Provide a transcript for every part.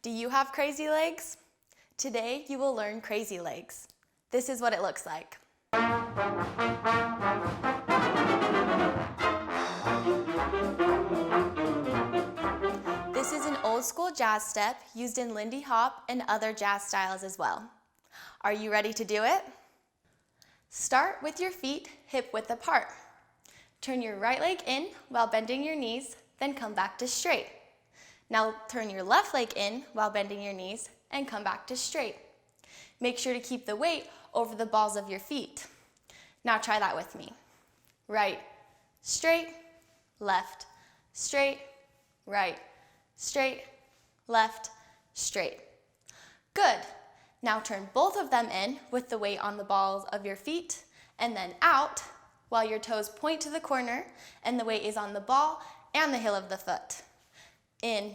Do you have crazy legs? Today you will learn crazy legs. This is what it looks like. This is an old school jazz step used in Lindy Hop and other jazz styles as well. Are you ready to do it? Start with your feet hip width apart. Turn your right leg in while bending your knees, then come back to straight. Now turn your left leg in while bending your knees and come back to straight. Make sure to keep the weight over the balls of your feet. Now try that with me. Right, straight, left, straight, right, straight, left, straight. Good. Now turn both of them in with the weight on the balls of your feet and then out while your toes point to the corner and the weight is on the ball and the heel of the foot. In,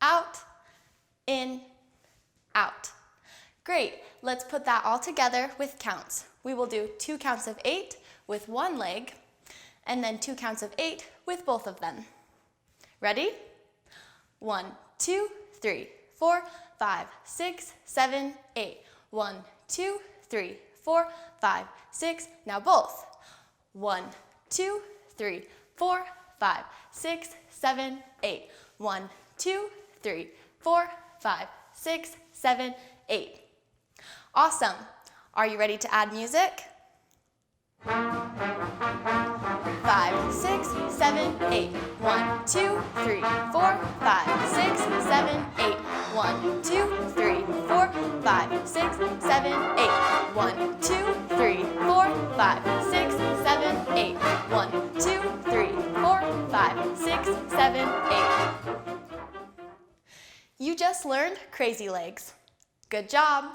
out, out. Great, let's put that all together with counts. We will do 2 counts of 8 with one leg and then 2 counts of 8 with both of them. Ready? 1, 2, 3, 4, 5, 6, 7, 8. 1, 2, 3, 4, 5, 6. Now both. 1, 2, 3, 4, 5, 6, 7, 8. 1, 2, 3, 4, 5, 6, 7, 8. Awesome. Are you ready to add music? 5, 6, 7, 8. 1, 2, 3, 4, 5, 6, 7, 8. 1, 2, 3, 4, 5, 6, 7, 8. 1, 2, 3, 4, 5, 6, 7, 8. 1, 2, 3, 4, 5, 6, 7, 8. You just learned crazy legs. Good job!